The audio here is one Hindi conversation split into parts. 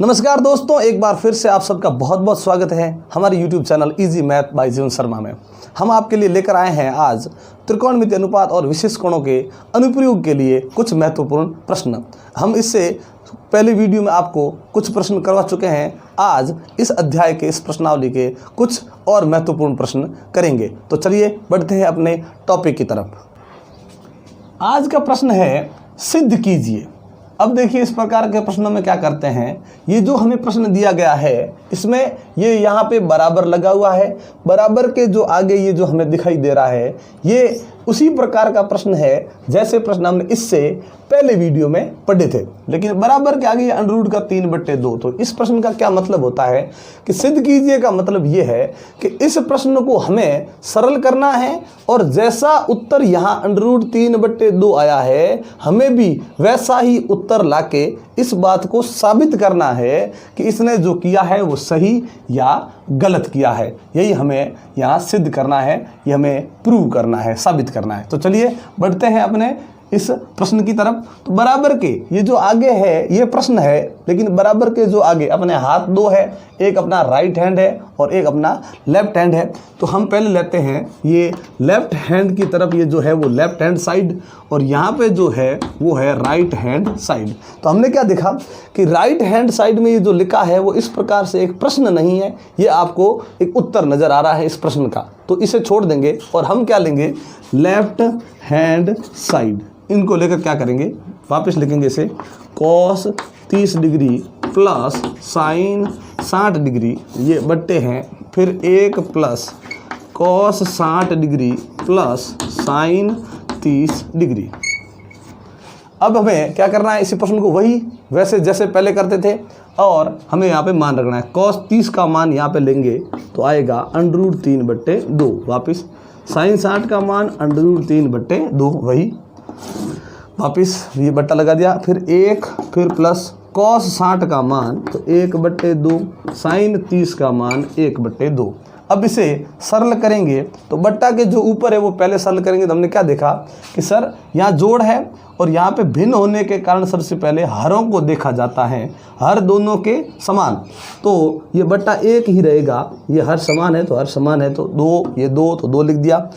नमस्कार दोस्तों, एक बार फिर से आप सबका बहुत बहुत स्वागत है हमारे YouTube channel easy math bye जीवन शर्मा में। हम आपके लिए लेकर आए हैं आज त्रिकोणमिति अनुपात और विशेष कोणों के अनुप्रयोग के लिए कुछ महत्वपूर्ण प्रश्न। हम इससे पहले वीडियो में आपको कुछ प्रश्न करवा चुके हैं। आज इस अध्याय के इस प्रश्नावली के कुछ और महत्वपूर्ण प्रश्न करेंगे। तो चलिए बढ़ते हैं अपने टॉपिक की तरफ। आज का प्रश्न है सिद्ध कीजिए। अब देखिए इस प्रकार के प्रश्नों में क्या करते हैं, ये जो हमें प्रश्न दिया गया है इसमें ये यहाँ पे बराबर लगा हुआ है, बराबर के जो आगे ये जो हमें दिखाई दे रहा है ये उसी प्रकार का प्रश्न है जैसे प्रश्न हमने इससे पहले वीडियो में पढ़े थे, लेकिन बराबर के आगे ये अंडर का 3/2। तो इस प्रश्न का क्या मतलब होता है कि सिद्ध कीजिए का मतलब ये है कि इस प्रश्न को हमें सरल करना है और जैसा उत्तर यहाँ अंडर 3/2 आया है हमें भी वैसा ही उत्तर लाके इस बात को साबित करना है कि इसने जो किया है वो सही या गलत किया है। यही हमें यहाँ सिद्ध करना है, ये हमें प्रूव करना है, साबित करना है। तो चलिए बढ़ते हैं अपने इस प्रश्न की तरफ। तो बराबर के ये जो आगे है ये प्रश्न है, लेकिन बराबर के जो आगे अपने हाथ दो है, एक अपना राइट हैंड है और एक अपना लेफ्ट हैंड है। तो हम पहले लेते हैं ये लेफ्ट हैंड की तरफ, ये जो है वो लेफ्ट हैंड साइड और यहाँ पे जो है वो है राइट हैंड साइड। तो हमने क्या देखा कि राइट हैंड साइड में ये जो लिखा है वो इस प्रकार से एक प्रश्न नहीं है, ये आपको एक उत्तर नज़र आ रहा है इस प्रश्न का। तो इसे छोड़ देंगे और हम क्या लेंगे, लेफ्ट हैंड साइड। इनको लेकर क्या करेंगे, वापस लिखेंगे इसे cos 30 degree plus sign 60 degree, ये बट्टे हैं, फिर 1 plus cos 60 degree plus sign 30 degree. अब हमें क्या करना है, इसी प्रश्न को वही वैसे जैसे पहले करते थे और हमें यहाँ पे मान रखना है। cos 30 का मान यहाँ पे लेंगे तो आएगा अंडर 3/2, वापिस साइन 60 का मान अंडर 3/2, वही वापिस ये बट्टा लगा दिया, फिर 1 फिर प्लस cos 60 का मान तो 1/2, साइन 30 का मान 1/2। अब इसे सरल करेंगे तो बट्टा के जो ऊपर है वो पहले सरल करेंगे। तो हमने क्या देखा कि सर यहाँ जोड़ है और यहाँ पे भिन्न होने के कारण सबसे पहले हरों को देखा जाता है, हर दोनों के समान। तो ये बट्टा 1 ही रहेगा, ये हर समान है तो हर समान है, तो 2 ये 2 तो 2 लिख दिया।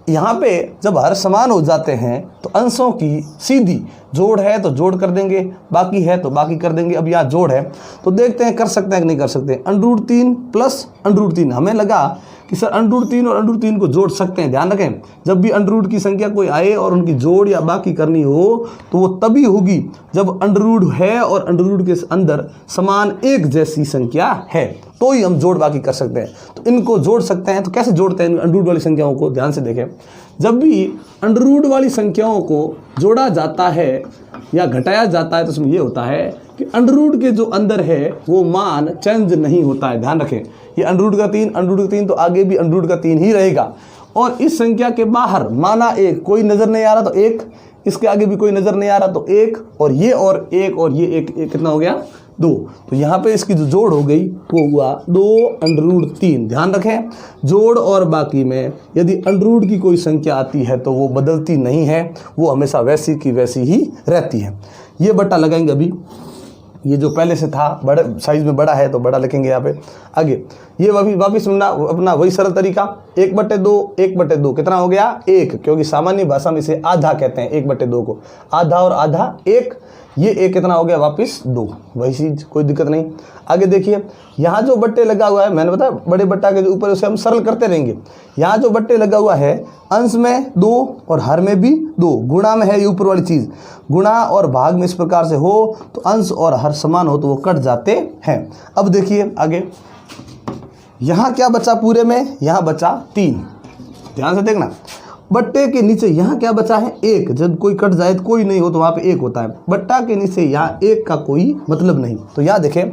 यहाँ पे जब हर समान हो जाते हैं तो अंशों की सीधी जोड़ है तो जोड़ कर देंगे, बाकी है तो बाकी कर देंगे। अब यहाँ जोड़ है तो देखते हैं कर सकते हैं कि नहीं कर सकते। अंडर 3 प्लस अंडर 3, हमें लगा कि सर अंडर 3 और अंडर 3 को जोड़ सकते हैं। ध्यान रखें, जब भी अंडर की संख्या कोई आए और उनकी जोड़ या बाकी करनी हो तो वो तभी होगी जब अंडर है और अंडर के अंदर समान एक जैसी संख्या है, तो ही हम जोड़ बाकी कर सकते हैं। तो इनको जोड़ सकते हैं। तो कैसे जोड़ते हैं अंडर वाली संख्याओं को, ध्यान से देखें। जब भी अंडर वाली संख्याओं को जोड़ा जाता है या घटाया जाता है तो उसमें ये होता है कि अंडर के जो अंदर है वो मान चेंज नहीं होता है। ध्यान रखें, ये अंडर का 3 तो आगे भी अंडर का 3 ही रहेगा। और इस संख्या के बाहर माना 1 कोई नज़र नहीं आ रहा तो 1, इसके आगे भी कोई नज़र नहीं आ रहा तो 1, और ये और 1 और ये 1 कितना हो गया, 2। तो यहाँ पे इसकी जो जोड़ हो गई वो हुआ 2 अंडर 3। ध्यान रखें, जोड़ और बाकी में यदि अंडर की कोई संख्या आती है तो वो बदलती नहीं है, वो हमेशा वैसी की वैसी ही रहती है। ये बट्टा लगाएंगे, अभी ये जो पहले से था बड़े साइज में बड़ा है तो बड़ा लिखेंगे यहाँ पे। आगे ये वापिस अपना वही सरल तरीका, 1/2 कितना हो गया, 1, क्योंकि सामान्य भाषा में इसे आधा कहते हैं 1/2 को, आधा और आधा 1, ये 1 कितना हो गया, वापिस 2, वही चीज़, कोई दिक्कत नहीं। आगे देखिए यहाँ जो बट्टे लगा हुआ है, मैंने बताया बड़े बट्टा के जो ऊपर उसे हम सरल करते रहेंगे। यहाँ जो बट्टे लगा हुआ है अंश में 2 और हर में भी 2, गुणा में है ये ऊपर वाली चीज़, गुणा और भाग में इस प्रकार से हो तो अंश और हर समान हो तो वो कट जाते हैं। अब देखिए आगे यहाँ क्या बचा पूरे में, यहाँ बचा 3, ध्यान से देखना। बट्टे के नीचे यहाँ क्या बचा है, 1, जब कोई कट जाए तो कोई नहीं हो तो वहाँ पे 1 होता है। बट्टा के नीचे यहाँ 1 का कोई मतलब नहीं। तो यहाँ देखें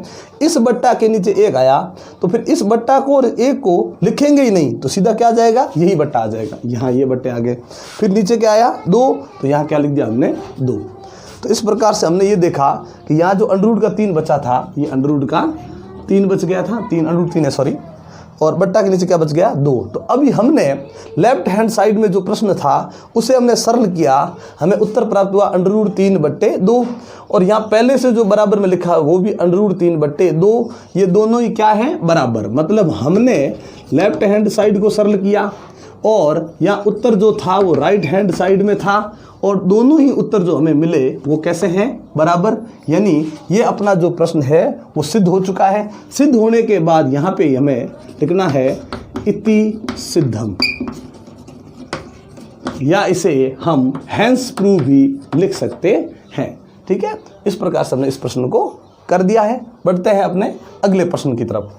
इस बट्टा के नीचे 1 आया तो फिर इस बट्टा को और 1 को लिखेंगे ही नहीं तो सीधा क्या आ जाएगा, यही बट्टा आ जाएगा। यहाँ ये बट्टे आ गए, फिर नीचे क्या आया 2, तो यहाँ क्या लिख दिया हमने 2। तो इस प्रकार से हमने ये देखा कि यहाँ जो अंडर का 3 बचा था, ये अंडर का 3 बच गया था, 3 अंडर 3 है सॉरी, और बट्टा के नीचे क्या बच गया 2। तो अभी हमने लेफ्ट हैंड साइड में जो प्रश्न था उसे हमने सरल किया, हमें उत्तर प्राप्त हुआ √3/2 और यहाँ पहले से जो बराबर में लिखा है वो भी √3/2। ये दोनों ही क्या है बराबर, मतलब हमने लेफ्ट हैंड साइड को सरल किया और यहाँ उत्तर जो था वो राइट हैंड साइड में था और दोनों ही उत्तर जो हमें मिले वो कैसे हैं बराबर। यानी ये अपना जो प्रश्न है वो सिद्ध हो चुका है। सिद्ध होने के बाद यहाँ पे हमें लिखना है इति सिद्धम, या इसे हम हैंस प्रूव भी लिख सकते हैं। ठीक है, इस प्रकार से हमने इस प्रश्न को कर दिया है। बढ़ते हैं अपने अगले प्रश्न की तरफ।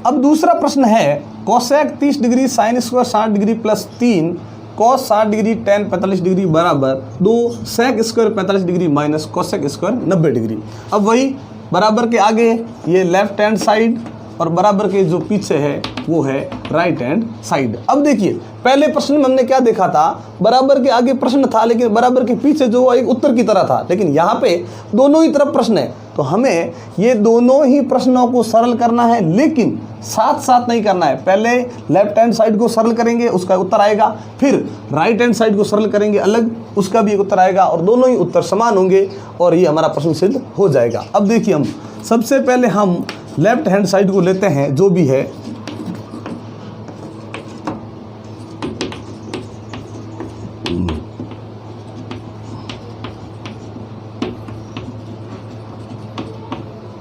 अब दूसरा प्रश्न है cosec 30 degree sine square 60 degree plus 3 cos 60 degree tan 45 degree बराबर 2 sec square 45 degree minus cosec square 90 degree. अब वही बराबर के आगे ये लेफ्ट हैंड साइड और बराबर के जो पीछे है वो है राइट हैंड साइड। अब देखिए पहले प्रश्न में हमने क्या देखा था, बराबर के आगे प्रश्न था लेकिन बराबर के पीछे जो एक उत्तर की तरह था, लेकिन यहाँ पे दोनों ही तरफ प्रश्न है। तो हमें ये दोनों ही प्रश्नों को सरल करना है लेकिन साथ साथ नहीं करना है। पहले लेफ्ट हैंड साइड को सरल करेंगे उसका उत्तर आएगा, फिर राइट हैंड साइड को सरल करेंगे अलग, उसका भी एक उत्तर आएगा और दोनों ही उत्तर समान होंगे और ये हमारा प्रश्न सिद्ध हो जाएगा। अब देखिए हम सबसे पहले हम लेफ्ट हैंड साइड को लेते हैं जो भी है,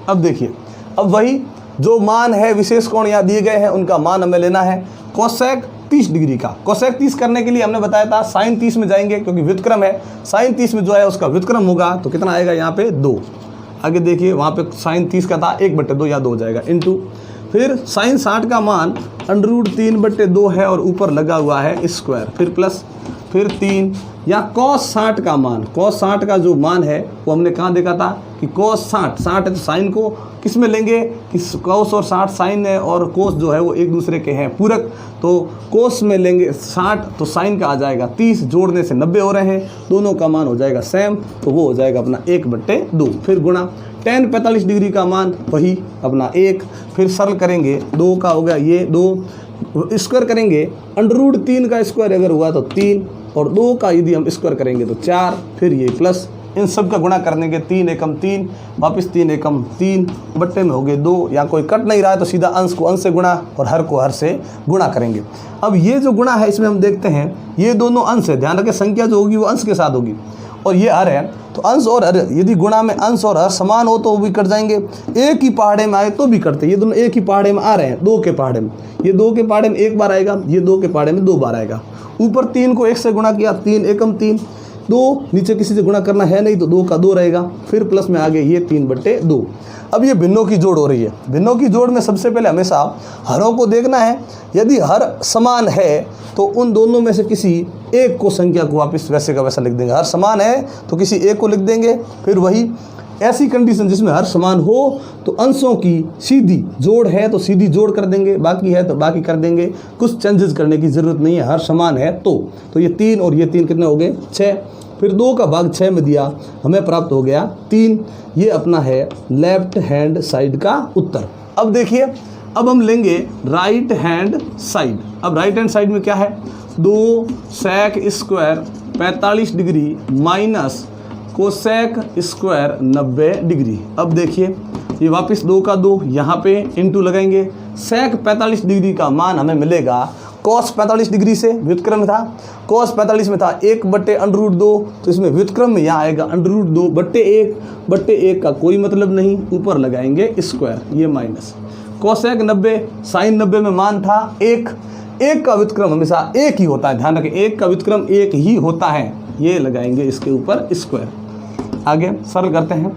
अब देखिए अब वही जो मान है विशेष कोण यहाँ दिए गए हैं उनका मान हमें लेना है कोसेक 30 डिग्री का। कोसेक 30 करने के लिए हमने बताया था साइन 30 में जाएंगे क्योंकि व्युत्क्रम है, साइन 30 में जो है उसका व्युत्क्रम होगा तो कितना आएगा यहाँ पे 2। आगे देखिए वहाँ पे साइन 30 का था 1/2 या 2 हो जाएगा इंटू, फिर साइन 60 का मान √3/2 है और ऊपर लगा हुआ है स्क्वायर, फिर प्लस, फिर 3 या कॉस 60 का मान, कॉस 60 का जो मान है वो हमने कहाँ देखा था कि कॉस 60 है तो साइन को किस में लेंगे कि कॉस और 60 साइन है और कोस जो है वो एक दूसरे के हैं पूरक, तो कोस में लेंगे 60 तो साइन का आ जाएगा 30, जोड़ने से 90 हो रहे हैं, दोनों का मान हो जाएगा सेम तो वो हो जाएगा अपना 1/2। फिर गुणा टेन 45 डिग्री का मान वही अपना 1, फिर सरल करेंगे 2 का हो गया ये 2, स्क्वायर करेंगे √3 का स्क्वायर अगर हुआ तो 3 और 2 का यदि हम स्क्वायर करेंगे तो 4, फिर ये प्लस, इन सब का गुणा करने के 3 एकम 3 वापस 3 एकम 3 बट्टे में हो गए 2, या कोई कट नहीं रहा है तो सीधा अंश को अंश से गुणा और हर को हर से गुणा करेंगे। अब ये जो गुणा है इसमें हम देखते हैं ये दोनों अंश है, ध्यान रखें संख्या जो होगी वो अंश के साथ होगी और ये हर है तो अंश और हर, यदि गुणा में अंश और हर समान हो तो वो भी कट जाएंगे, एक ही पहाड़े में आए तो भी कटते, ये दोनों एक ही पहाड़े में आ रहे हैं 2 के पहाड़े में, ये 2 के पहाड़े में 1 बार आएगा, ये 2 के पहाड़े में 2 बार आएगा। ऊपर 3 को 1 से गुणा किया 3 एकम 3, 2 नीचे किसी से गुणा करना है नहीं तो 2 का 2 रहेगा, फिर प्लस में आगे ये 3/2। अब ये भिन्नों की जोड़ हो रही है, भिन्नों की जोड़ में सबसे पहले हमेशा हरों को देखना है, यदि हर समान है तो उन दोनों में से किसी एक को संख्या को वापस वैसे का वैसा लिख देंगे, हर समान है तो किसी एक को लिख देंगे, फिर वही ऐसी कंडीशन जिसमें हर समान हो तो अंशों की सीधी जोड़ है तो सीधी जोड़ कर देंगे, बाकी है तो बाकी कर देंगे, कुछ चेंजेस करने की ज़रूरत नहीं है, हर समान है तो ये 3 और ये 3 कितने हो गए 6, फिर 2 का भाग 6 में दिया हमें प्राप्त हो गया 3। ये अपना है लेफ्ट हैंड साइड का उत्तर। अब देखिए अब हम लेंगे राइट हैंड साइड। अब राइट हैंड साइड में क्या है 2 sec square 45 degree minus cosec square 90 degree. अब देखिए ये वापस 2 का 2 यहाँ पे इंटू लगाएंगे, सेक 45 डिग्री का मान हमें मिलेगा कॉस 45 डिग्री से, व्युत्क्रम था कॉस 45 में था 1/√2 तो इसमें व्युत्क्रम में यहाँ आएगा √2/1 का कोई मतलब नहीं, ऊपर लगाएंगे स्क्वायर ये माइनस, कोसेक 90 साइन 90 में मान था 1 का व्युत्क्रम हमेशा 1 ही होता है, ध्यान रखें 1 का व्युत्क्रम 1 ही होता है, ये लगाएंगे इसके ऊपर स्क्वायर। आगे सरल करते हैं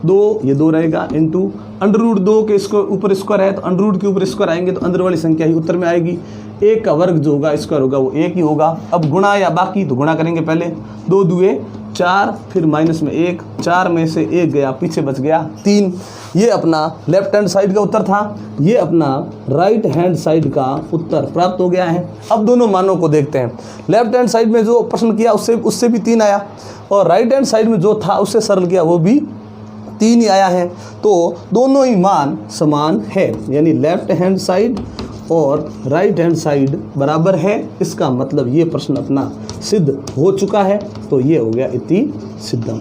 2 ये 2 रहेगा इंटू √2 के इसको ऊपर स्क्वायर है तो √ के ऊपर स्क्वायर आएंगे तो अंदर वाली संख्या ही उत्तर में आएगी, 1 का वर्ग जो होगा स्क्वायर होगा वो 1 ही होगा। अब गुणा या बाकी तो गुणा करेंगे पहले 2 दूए 4 फिर माइनस में 1, 4 में से 1 गया पीछे बच गया 3। ये अपना लेफ्ट हैंड साइड का उत्तर था, ये अपना राइट हैंड साइड का उत्तर प्राप्त हो गया है। अब दोनों मानों को देखते हैं, लेफ्ट हैंड साइड में जो प्रश्न किया उससे भी 3 आया और राइट हैंड साइड में जो था उससे सरल किया वो भी 3 ही आया है, तो दोनों ही मान समान है, यानी लेफ्ट हैंड साइड और राइट हैंड साइड बराबर है, इसका मतलब ये प्रश्न अपना सिद्ध हो चुका है। तो ये हो गया इति सिद्धम।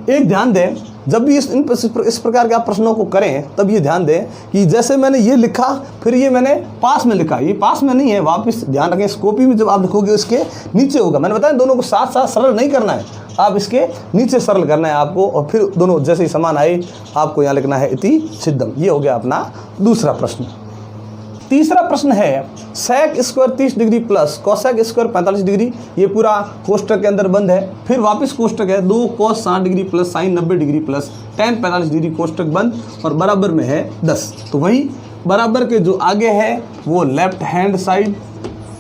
एक ध्यान दें, जब भी इस प्रकार के आप प्रश्नों को करें तब ये ध्यान दें कि जैसे मैंने ये लिखा फिर ये मैंने पास में लिखा, ये पास में नहीं है, वापस ध्यान रखें। इस कॉपी में जब आप लिखोगे इसके नीचे होगा। मैंने बताया दोनों को साथ साथ सरल नहीं करना है, आप इसके नीचे सरल करना है आपको, और फिर दोनों जैसे ही समान आए आपको यहाँ लिखना है इति सिद्धम। ये हो गया अपना दूसरा प्रश्न। तीसरा प्रश्न है sec square 30 degree plus cosec square 45 degree. ये पूरा कोष्टक के अंदर बंद है, फिर वापस कोष्टक है 2 cos 60 degree plus sine 90 degree plus tan 45 degree, कोष्टक बंद और बराबर में है 10। तो वही बराबर के जो आगे है वो लेफ्ट हैंड साइड,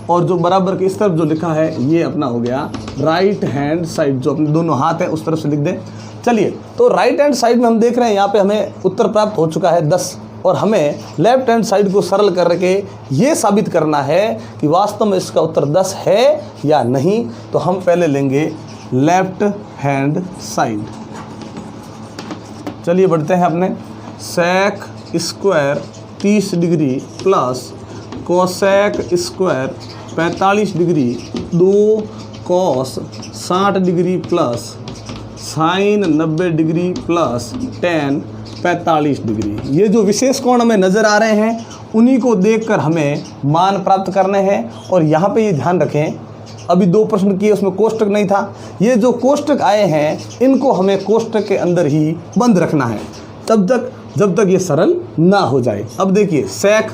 और जो बराबर के इस तरफ जो लिखा है ये अपना हो गया राइट हैंड साइड, जो अपने दोनों हाथ है उस तरफ से लिख दें। चलिए, तो राइट हैंड साइड में हम देख रहे हैं यहाँ पे हमें उत्तर प्राप्त हो चुका है 10, और हमें लेफ्ट हैंड साइड को सरल करके ये साबित करना है कि वास्तव में इसका उत्तर 10 है या नहीं। तो हम पहले लेंगे लेफ्ट हैंड साइड। चलिए बढ़ते हैं अपने। Sec square 30 degree plus cosec square 45 degree 2 cos 60 degree plus sine 90 degree plus tan 45 degree. ये जो विशेष कोण हमें नज़र आ रहे हैं उन्हीं को देखकर हमें मान प्राप्त करने हैं। और यहाँ पे ये ध्यान रखें, अभी 2 प्रश्न किए उसमें कोष्टक नहीं था, ये जो कोष्टक आए हैं इनको हमें कोष्टक के अंदर ही बंद रखना है तब तक जब तक ये सरल ना हो जाए। अब देखिए सेक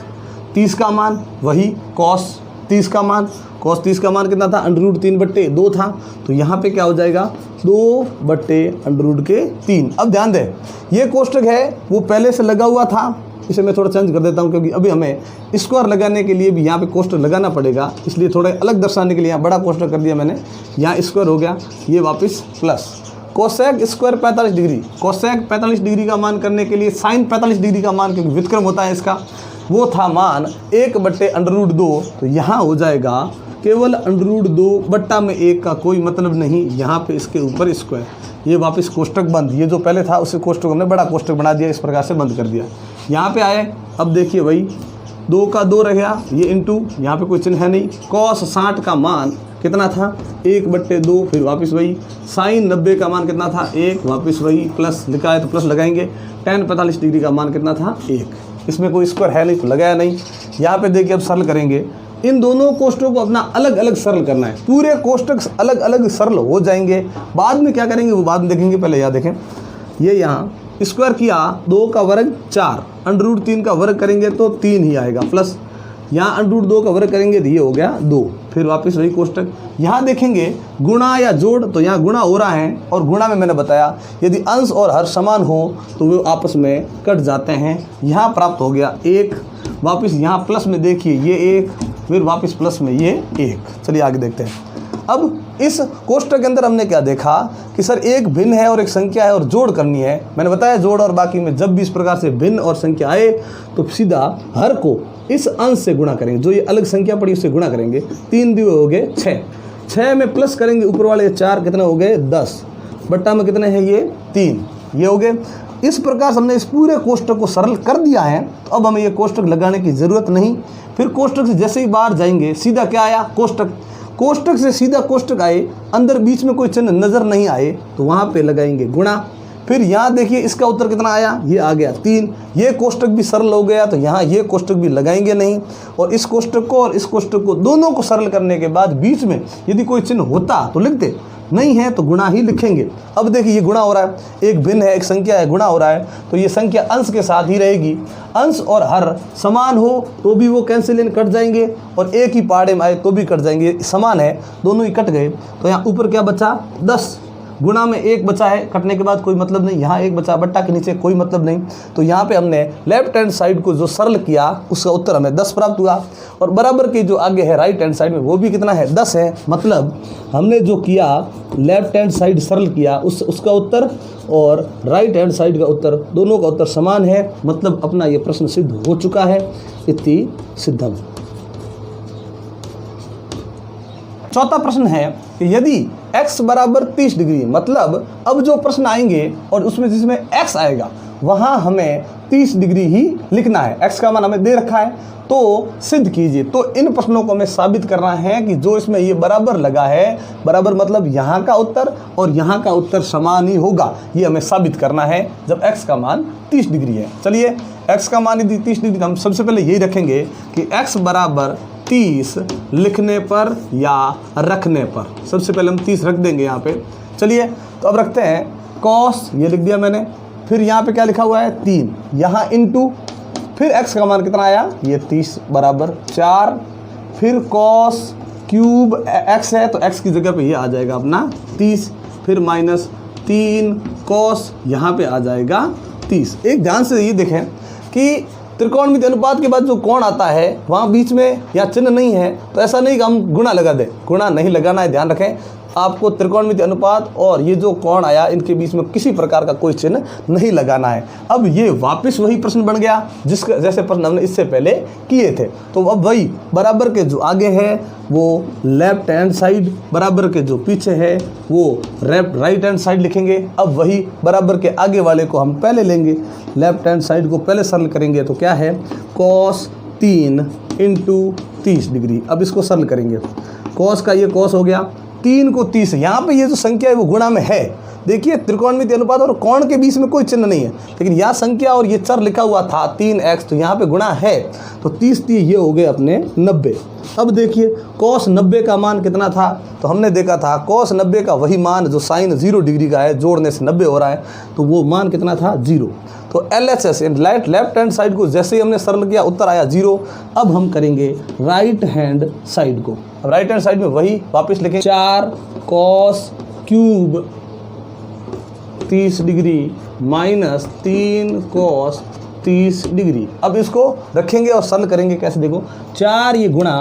30 का मान वही cos 30 का मान, cos 30 का मान कितना था, √3/2 था। तो यहाँ पे क्या हो जाएगा 2/√3। अब ध्यान दें, ये कोष्टक है वो पहले से लगा हुआ था, इसे मैं थोड़ा चेंज कर देता हूँ क्योंकि अभी हमें स्क्वायर लगाने के लिए भी यहाँ पे कोष्टक लगाना पड़ेगा, इसलिए थोड़ा अलग दर्शाने के लिए यहाँ बड़ा कोष्टक कर दिया मैंने। यहाँ स्क्वायर हो गया, ये वापस plus cosec square 45 degree, cosec 45 degree का मान करने के लिए साइन 45 डिग्री का मान, क्योंकि व्युत्क्रम होता है इसका, वो था मान 1/√2। तो यहाँ हो जाएगा केवल √2/1 का कोई मतलब नहीं, यहाँ पे इसके ऊपर स्क्वायर, ये वापस कोष्टक बंद। ये जो पहले था उसे कोष्टक हमने बड़ा कोष्टक बना दिया, इस प्रकार से बंद कर दिया। यहाँ पे आए, अब देखिए वही 2 का 2 रह गया, ये इंटू, यहाँ पे कोई चिन्ह है नहीं। cos 60 का मान कितना था 1/2, फिर वापस वही। साइन 90 का मान कितना था 1, वापस वही प्लस लिखा है तो प्लस लगाएंगे। tan 45 डिग्री का मान कितना था 1, इसमें कोई स्क्वायर है नहीं तो लगाया नहीं। यहाँ पे देखिए अब सरल करेंगे, इन दोनों कोष्टकों को अपना अलग अलग सरल करना है, पूरे कोष्टक अलग अलग सरल हो जाएंगे। बाद में क्या करेंगे वो बाद में देखेंगे, पहले यहाँ देखें, ये यहाँ स्क्वायर किया 2 का वर्ग 4, √3 का वर्ग करेंगे तो 3 ही आएगा, प्लस यहाँ √2 का वर्ग करेंगे तो ये हो गया 2, फिर वापस वही कोष्टक। यहाँ देखेंगे गुणा या जोड़, तो यहाँ गुणा हो रहा है, और गुणा में मैंने बताया यदि अंश और हर समान हो तो वे आपस में कट जाते हैं। यहाँ प्राप्त हो गया 1, वापस यहाँ प्लस में देखिए ये 1, फिर वापस प्लस में ये 1। चलिए आगे देखते हैं। अब इस कोष्टक के अंदर हमने क्या देखा कि सर एक भिन्न है और एक संख्या है और जोड़ करनी है। मैंने बताया जोड़ और बाकी में जब भी इस प्रकार से भिन्न और संख्या आए तो सीधा हर को इस अंश से गुणा करेंगे, जो ये अलग संख्या पड़ी उससे गुणा करेंगे। 3 दिए हो गए 6, 6 में प्लस करेंगे ऊपर वाले 4, कितने हो गए 10, बट्टा में कितने हैं ये 3, ये हो गए। इस प्रकार से हमने इस पूरे कोष्टक को सरल कर दिया है। तो अब हमें ये कोष्टक लगाने की ज़रूरत नहीं। फिर कोष्टक से जैसे ही बाहर जाएंगे सीधा क्या आया कोष्टक, कोष्टक से सीधा कोष्टक आए, अंदर बीच में कोई चिन्ह नज़र नहीं आए तो वहाँ पे लगाएंगे गुणा। फिर यहाँ देखिए इसका उत्तर कितना आया, ये आ गया 3। ये कोष्टक भी सरल हो गया तो यहाँ ये कोष्टक भी लगाएंगे नहीं, और इस कोष्टक को और इस कोष्टक को दोनों को सरल करने के बाद बीच में यदि कोई चिन्ह होता तो लिखते, नहीं है तो गुणा ही लिखेंगे। अब देखिए ये गुणा हो रहा है, एक भिन्न है एक संख्या है, गुणा हो रहा है तो ये संख्या अंश के साथ ही रहेगी। अंश और हर समान हो तो भी वो कैंसिल कट जाएंगे, और एक ही पहाड़े में आए तो भी कट जाएंगे। समान है दोनों ही कट गए, तो यहाँ ऊपर क्या बचा 10, गुणा में 1 बचा है, कटने के बाद कोई मतलब नहीं, यहाँ 1 बचा, बट्टा के नीचे कोई मतलब नहीं। तो यहाँ पे हमने लेफ्ट हैंड साइड को जो सरल किया उसका उत्तर हमें 10 प्राप्त हुआ, और बराबर के जो आगे है राइट हैंड साइड में वो भी कितना है 10 है। मतलब हमने जो किया लेफ्ट हैंड साइड सरल किया उसका उत्तर और राइट हैंड साइड का उत्तर, दोनों का उत्तर समान है। मतलब अपना ये प्रश्न सिद्ध हो चुका है, इति सिद्धम। चौथा प्रश्न है कि यदि x बराबर 30 डिग्री, मतलब अब जो प्रश्न आएंगे और उसमें जिसमें x आएगा वहाँ हमें 30 डिग्री ही लिखना है। x का मान हमें दे रखा है तो सिद्ध कीजिए। तो इन प्रश्नों को हमें साबित करना है कि जो इसमें ये बराबर लगा है, बराबर मतलब यहाँ का उत्तर और यहाँ का उत्तर समान ही होगा, ये हमें साबित करना है जब x का मान 30 डिग्री है। चलिए x का मान यदि 30 डिग्री, हम सबसे पहले यही रखेंगे कि x बराबर 30 लिखने पर या रखने पर, सबसे पहले हम 30 रख देंगे यहाँ पे। चलिए तो अब रखते हैं कॉस, ये लिख दिया मैंने, फिर यहाँ पे क्या लिखा हुआ है 3, यहाँ इनटू, फिर x का मान कितना आया, ये 30 बराबर 4, फिर कॉस क्यूब x है तो x की जगह पे ये आ जाएगा अपना 30, फिर माइनस 3 कॉस, यहाँ पे आ जाएगा 30। एक ध्यान से ये देखें कि त्रिकोणमिति अनुपात के बाद जो कोण आता है वहाँ बीच में या चिन्ह नहीं है, तो ऐसा नहीं कि हम गुणा लगा दें, गुणा नहीं लगाना है। ध्यान रखें, आपको त्रिकोणमिति अनुपात और ये जो कोण आया इनके बीच में किसी प्रकार का कोई चिन्ह नहीं लगाना है। अब ये वापस वही प्रश्न बन गया जिसका जैसे प्रश्न हमने इससे पहले किए थे। तो अब वही बराबर के जो आगे है वो लेफ्ट हैंड साइड, बराबर के जो पीछे है वो राइट हैंड साइड लिखेंगे। अब वही बराबर के आगे वाले को हम पहले लेंगे, लेफ्ट हैंड साइड को पहले सरल करेंगे तो क्या है कॉस 3 इंटू 30 डिग्री। अब इसको सरल करेंगे, कॉस का ये कॉस हो गया, 3 को 30, यहाँ पे ये जो संख्या है वो गुणा में है। देखिए त्रिकोणमिति अनुपात और कोण के बीच में कोई चिन्ह नहीं है, लेकिन यहाँ संख्या और ये चर लिखा हुआ था 3x, तो यहाँ पे गुणा है, तो 30 ये हो गए अपने 90। अब देखिए cos 90 का मान कितना था, तो हमने देखा था cos 90 का वही मान जो साइन 0 डिग्री का है, जोड़ने से 90 हो रहा है, तो वो मान कितना था 0। तो LHS लेफ्ट हैंड साइड को जैसे ही हमने सरल किया उत्तर आया 0। अब हम करेंगे राइट हैंड साइड को, अब राइट हैंड साइड में वही वापस लिखें 4 cos cube 30 degree minus 3 cos 30 degree. अब इसको रखेंगे और सरल करेंगे कैसे, देखो 4 ये गुणा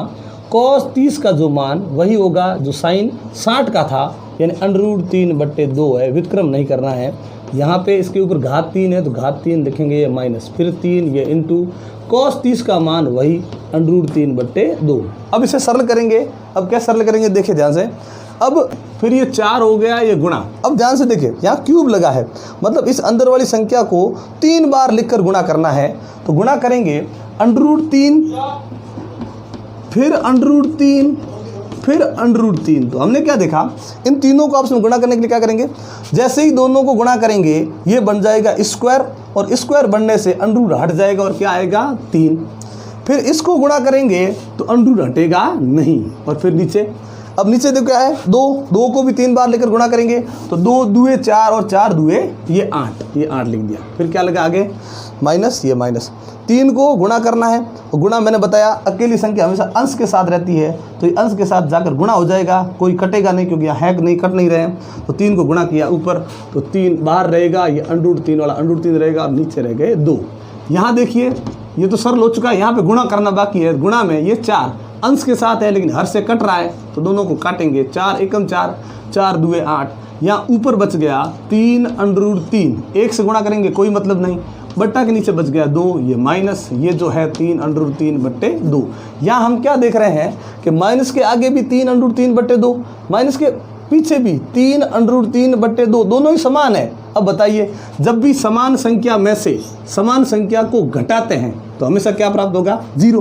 cos 30 का जो मान वही होगा जो साइन 60 का था, यानी √3/2 है, व्युत्क्रम नहीं करना है। यहाँ पे इसके ऊपर घात 3 है तो घात 3 लिखेंगे, ये माइनस, फिर 3 ये इंटू, cos 30 का मान वही √3/2। अब इसे सरल करेंगे। अब क्या सरल करेंगे देखिए ध्यान से, अब फिर ये 4 हो गया ये गुणा। अब ध्यान से देखिए यहाँ क्यूब लगा है, मतलब इस अंदर वाली संख्या को 3 बार लिखकर गुणा करना है। तो गुणा करेंगे √3, फिर √3, फिर √3। तो हमने क्या देखा, इन तीनों को आपस में गुणा करने के लिए क्या करेंगे, जैसे ही दोनों को गुणा करेंगे ये बन जाएगा स्क्वायर, और स्क्वायर बनने से अंडरूट हट जाएगा और क्या आएगा 3। फिर इसको गुणा करेंगे तो अंडरूट हटेगा नहीं, और फिर नीचे, अब नीचे देखो क्या है 2 को भी 3 बार लेकर गुणा करेंगे तो 2 दूए 4 और 4 दूए ये 8, ये 8 लिख दिया। फिर क्या लगा आगे माइनस, ये माइनस, 3 को गुणा करना है, और गुणा मैंने बताया अकेली संख्या हमेशा अंश के साथ रहती है, तो ये अंश के साथ जाकर गुणा हो जाएगा, कोई कटेगा नहीं क्योंकि यहाँ हैक नहीं, कट नहीं रहे हैं। तो 3 को गुणा किया ऊपर, तो 3 बाहर रहेगा, ये √3 वाला √3 रहेगा, और नीचे रह गए 2। यहाँ देखिए ये तो सरल हो चुका है, यहाँ पे गुणा करना बाकी है। गुणा में ये 4 अंश के साथ है लेकिन हर से कट रहा है, तो दोनों को काटेंगे, 4 एकम 4, 4 दूए 8, यहाँ ऊपर बच गया 3 √3, 1 से गुणा करेंगे कोई मतलब नहीं, बट्टा के नीचे बच गया 2, ये माइनस, ये जो है 3 √3/2। यहाँ हम क्या देख रहे हैं कि माइनस के आगे भी 3 √3/2, माइनस के पीछे भी 3 √3/2, दोनों ही समान है। अब बताइए जब भी समान संख्या में से समान संख्या को घटाते हैं तो हमेशा क्या प्राप्त होगा 0।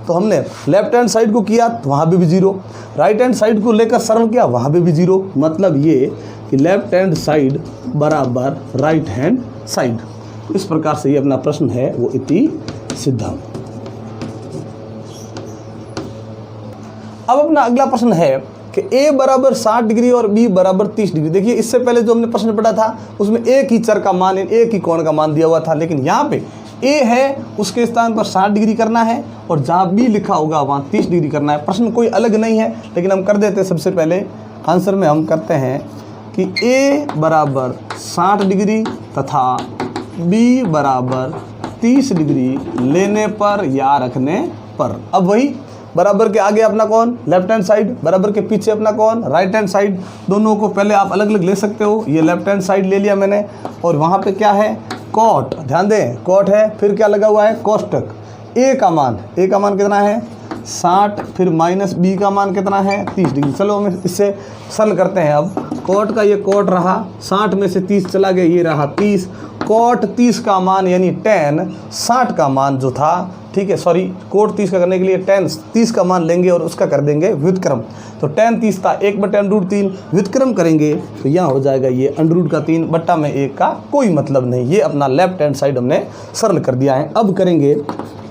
तो हमने लेफ्ट हैंड साइड को किया तो वहाँ पे भी 0, राइट हैंड साइड को लेकर सरल किया वहाँ पे भी 0, मतलब ये कि लेफ्ट हैंड साइड बराबर राइट हैंड साइड। इस प्रकार से ये अपना प्रश्न है वो इति सिद्धम। अब अपना अगला प्रश्न है कि a बराबर 60 डिग्री और b बराबर 30 डिग्री। देखिए इससे पहले जो हमने प्रश्न पढ़ा था उसमें एक ही चर का मान, एक ही कोण का मान दिया हुआ था, लेकिन यहाँ पे a है उसके स्थान पर 60 डिग्री करना है और जहाँ b लिखा होगा वहाँ 30 डिग्री करना है। प्रश्न कोई अलग नहीं है लेकिन हम कर देते हैं। सबसे पहले आंसर में हम करते हैं कि a बराबर 60 डिग्री तथा b बराबर 30 डिग्री लेने पर या रखने पर। अब वही बराबर के आगे अपना कौन लेफ्ट हैंड साइड, बराबर के पीछे अपना कौन राइट हैंड साइड। दोनों को पहले आप अलग अलग ले सकते हो, ये लेफ्ट हैंड साइड ले लिया मैंने, और वहाँ पे क्या है कॉट, ध्यान दें कॉट है, फिर क्या लगा हुआ है कोष्टक। a का मान कितना है 60, फिर माइनस बी का मान कितना है 30 डिग्री। चलो हम इससे सरल करते हैं। अब कॉट का ये कॉट रहा, 60 में से 30 चला गया, ये रहा 30। कॉट 30 का मान यानी tan 60 का मान जो था, ठीक है, सॉरी, कोट 30 का करने के लिए tan 30 का मान लेंगे और उसका कर देंगे व्युत्क्रम। तो tan 30 था 1/√3, व्युत्क्रम करेंगे तो यहाँ हो जाएगा ये √3 बट्टा में 1 का कोई मतलब नहीं। ये अपना लेफ्ट हैंड साइड हमने सरल कर दिया है। अब करेंगे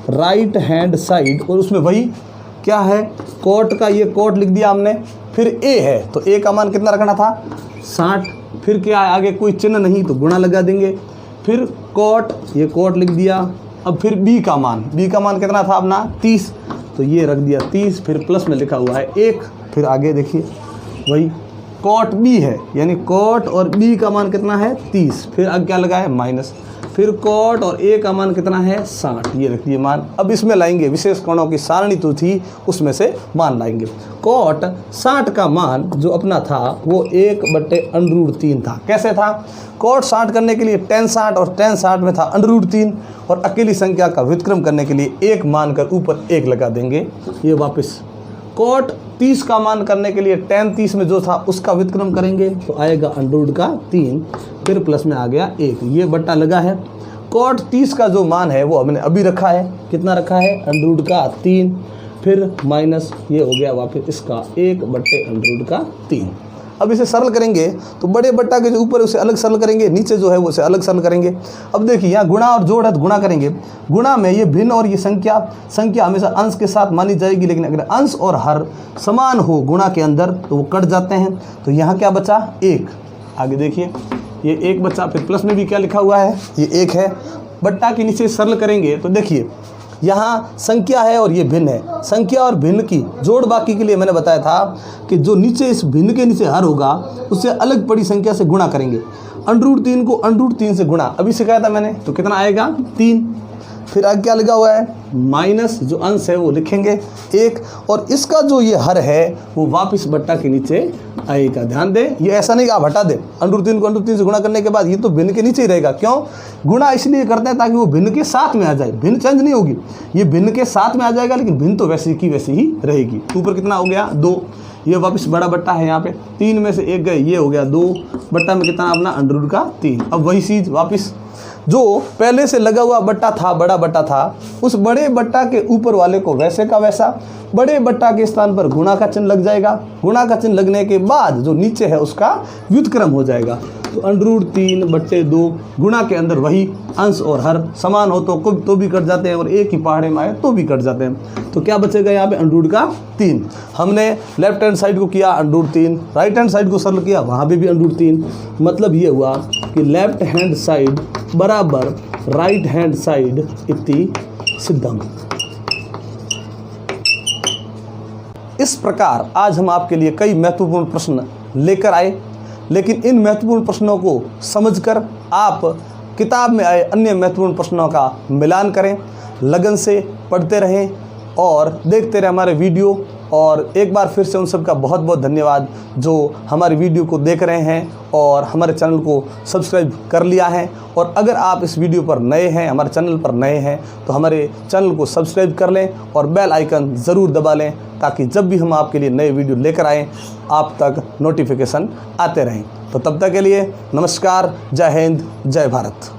राइट हैंड साइड, और उसमें वही क्या है, कोट का ये कोट लिख दिया हमने, फिर a है तो a का मान कितना रखना था 60, फिर क्या है आगे कोई चिन्ह नहीं तो गुणा लगा देंगे, फिर कोट, ये कोट लिख दिया। अब फिर b का मान कितना था अपना 30, तो ये रख दिया 30, फिर प्लस में लिखा हुआ है 1, फिर आगे देखिए वही कोट b है, यानी कोट और b का मान कितना है 30, फिर आगे क्या लगा है माइनस, फिर कोट और a का मान कितना है 60, ये रख दिए मान। अब इसमें लाएंगे विशेष कोणों की सारणी तो थी, उसमें से मान लाएंगे। कोट 60 का मान जो अपना था वो 1/√3 था। कैसे था, कोट 60 करने के लिए tan 60 और tan 60 में था √3, और अकेली संख्या का व्युत्क्रम करने के लिए 1 मानकर ऊपर 1 लगा देंगे। ये वापस कोट 30 का मान करने के लिए tan 30 में जो था उसका व्युत्क्रम करेंगे तो आएगा √3, फिर प्लस में आ गया 1, ये बट्टा लगा है। कोट 30 का जो मान है वो हमने अभी रखा है, कितना रखा है √3, फिर माइनस ये हो गया वापस इसका 1/√3। अब इसे सरल करेंगे तो बड़े बट्टा के जो ऊपर उसे अलग सरल करेंगे, नीचे जो है वो उसे अलग सरल करेंगे। अब देखिए यहाँ गुणा और जोड़ है तो गुणा करेंगे, गुणा में ये भिन्न और ये संख्या हमेशा अंश के साथ मानी जाएगी, लेकिन अगर अंश और हर समान हो गुणा के अंदर तो वो कट जाते हैं। तो यहाँ क्या बचा 1, आगे देखिए ये 1 बचा, फिर प्लस में भी क्या लिखा हुआ है ये 1 है। बट्टा के नीचे सरल करेंगे तो देखिए यहाँ संख्या है और ये भिन्न है, संख्या और भिन्न की जोड़ बाकी के लिए मैंने बताया था कि जो नीचे इस भिन्न के नीचे हर होगा उससे अलग पड़ी संख्या से गुणा करेंगे। √3 को √3 से गुणा अभी सिखाया था मैंने, तो कितना आएगा 3, फिर आगे क्या लगा हुआ है माइनस, जो अंश है वो लिखेंगे 1, और इसका जो ये हर है वो वापस बट्टा के नीचे आएगा। ध्यान दें, ये ऐसा नहीं कि आप हटा दें, √3 को √3 से गुणा करने के बाद ये तो भिन्न के नीचे ही रहेगा। क्यों, गुणा इसलिए करते हैं ताकि वो भिन्न के साथ में आ जाए, भिन्न चेंज नहीं होगी, ये भिन्न के साथ में आ जाएगा, लेकिन भिन्न तो वैसी की वैसी ही रहेगी। ऊपर कितना हो गया 2, ये वापस बड़ा बट्टा है, यहाँ पे 3 में से 1 गए, ये हो गया 2, बट्टा में कितना अपना √3। अब वही चीज़ वापस जो पहले से लगा हुआ बट्टा था, बड़ा बट्टा था, उस बड़े बट्टा के ऊपर वाले को वैसे का वैसा, बड़े बट्टा के स्थान पर गुणा का चिन्ह लग जाएगा। गुणा का चिन्ह लगने के बाद जो नीचे है उसका व्युत्क्रम हो जाएगा। तो √3/2 गुणा के अंदर वही अंश और हर समान हो तो भी कट जाते हैं, और एक ही पहाड़े में आए तो भी कट जाते हैं। तो क्या बचेगा यहाँ पे √3। हमने लेफ्ट हैंड साइड को किया √3, राइट हैंड साइड को सरल किया वहाँ पे भी √3। मतलब ये हुआ कि लेफ्ट हैंड साइड बराबर राइट हैंड साइड इति सिद्धम। इस प्रकार आज हम आपके लिए कई महत्वपूर्ण प्रश्न लेकर आए, लेकिन इन महत्वपूर्ण प्रश्नों को समझकर आप किताब में आए अन्य महत्वपूर्ण प्रश्नों का मिलान करें, लगन से पढ़ते रहें और देखते रहें हमारे वीडियो। और एक बार फिर से उन सब का बहुत बहुत धन्यवाद जो हमारे वीडियो को देख रहे हैं और हमारे चैनल को सब्सक्राइब कर लिया है। और अगर आप इस वीडियो पर नए हैं, हमारे चैनल पर नए हैं, तो हमारे चैनल को सब्सक्राइब कर लें और बेल आइकन ज़रूर दबा लें, ताकि जब भी हम आपके लिए नए वीडियो लेकर आएँ आप तक नोटिफिकेशन आते रहें। तो तब तक के लिए नमस्कार, जय हिंद, जय भारत।